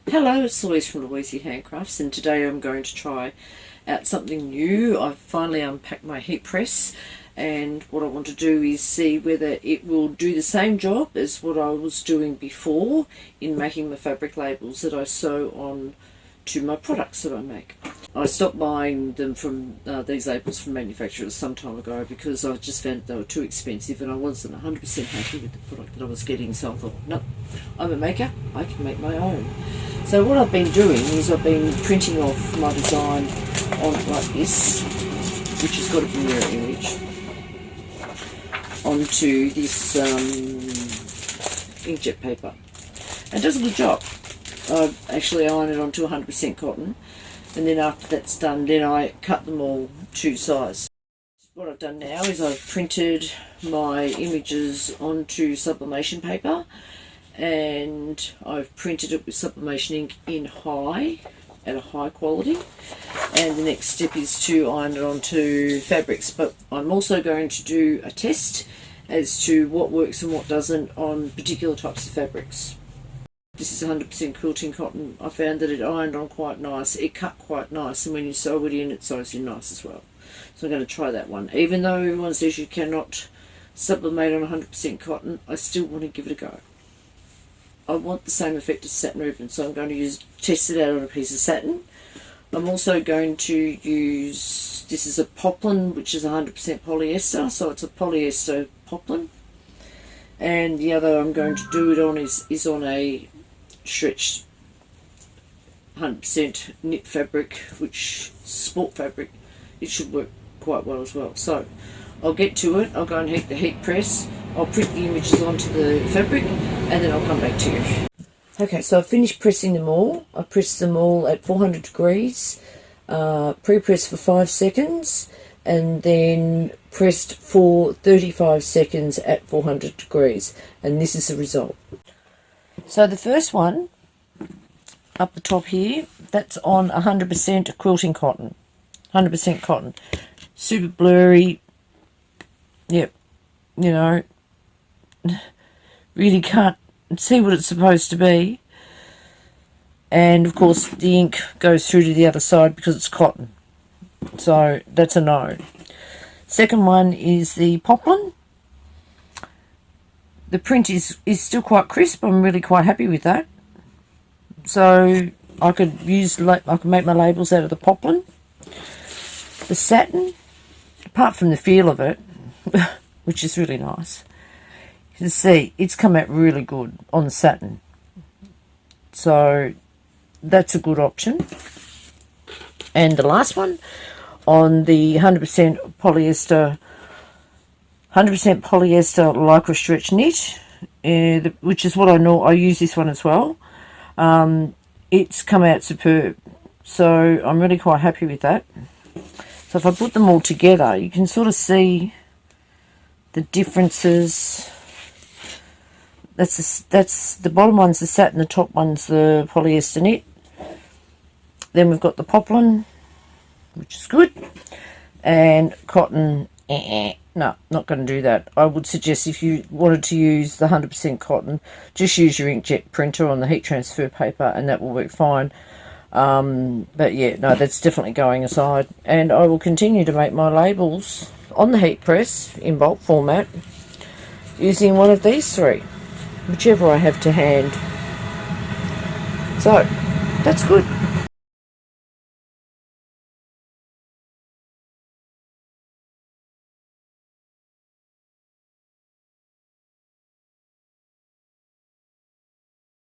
Hello, it's Loooeezee from Loooeezee Handcrafts, and today I'm going to try out something new. I've finally unpacked my heat press, and what I want to do is see whether it will do the same job as what I was doing before in making the fabric labels that I sew on to my products that I make. I stopped buying them from these labels from manufacturers some time ago because I just found they were too expensive and I wasn't 100% happy with the product that I was getting, so I thought, no, I'm a maker, I can make my own. So what I've been doing is I've been printing off my design on like this, which has got a mirror image, onto this inkjet paper. It does a good job. I actually iron it onto 100% cotton, and then after that's done, then I cut them all to size. What I've done now is I've printed my images onto sublimation paper, and I've printed it with sublimation ink in at a high quality, and the next step is to iron it onto fabrics. But I'm also going to do a test as to what works and what doesn't on particular types of fabrics. This is 100% quilting cotton. I found that it ironed on quite nice, it cut quite nice, and when you sew it in, it sews in nice as well. So I'm going to try that one. Even though everyone says you cannot sublimate on 100% cotton, I still want to give it a go. I want the same effect as satin ribbon, so I'm going to test it out on a piece of satin. I'm also going to use, this is a poplin, which is 100% polyester, so it's a polyester poplin. And the other I'm going to do it on is on a stretched 100% knit fabric, which is sport fabric. It should work quite well as well. So I'll get to it. I'll go and heat the heat press. I'll print the images onto the fabric, and then I'll come back to you. Okay, so I've finished pressing them all. I pressed them all at 400 degrees, pre-pressed for 5 seconds, and then pressed for 35 seconds at 400 degrees, and this is the result. So the first one up the top here, that's on 100% quilting cotton, 100% cotton, super blurry. Yep, you know, really can't see what it's supposed to be, and of course the ink goes through to the other side because it's cotton, so that's a no. Second one is the poplin. The print is still quite crisp. I'm really quite happy with that. So I could make my labels out of the poplin. The satin, apart from the feel of it, which is really nice, you can see it's come out really good on satin. So that's a good option. And the last one, on the 100% polyester lycra stretch knit, which is what I know. I use this one as well. It's come out superb, so I'm really quite happy with that. So if I put them all together, you can sort of see the differences. That's the bottom one's the satin, the top one's the polyester knit. Then we've got the poplin, which is good, and cotton. No, not going to do that. I would suggest if you wanted to use the 100% cotton, just use your inkjet printer on the heat transfer paper, and that will work fine. But yeah, no, that's definitely going aside. And I will continue to make my labels on the heat press in bulk format using one of these three, whichever I have to hand. So that's good.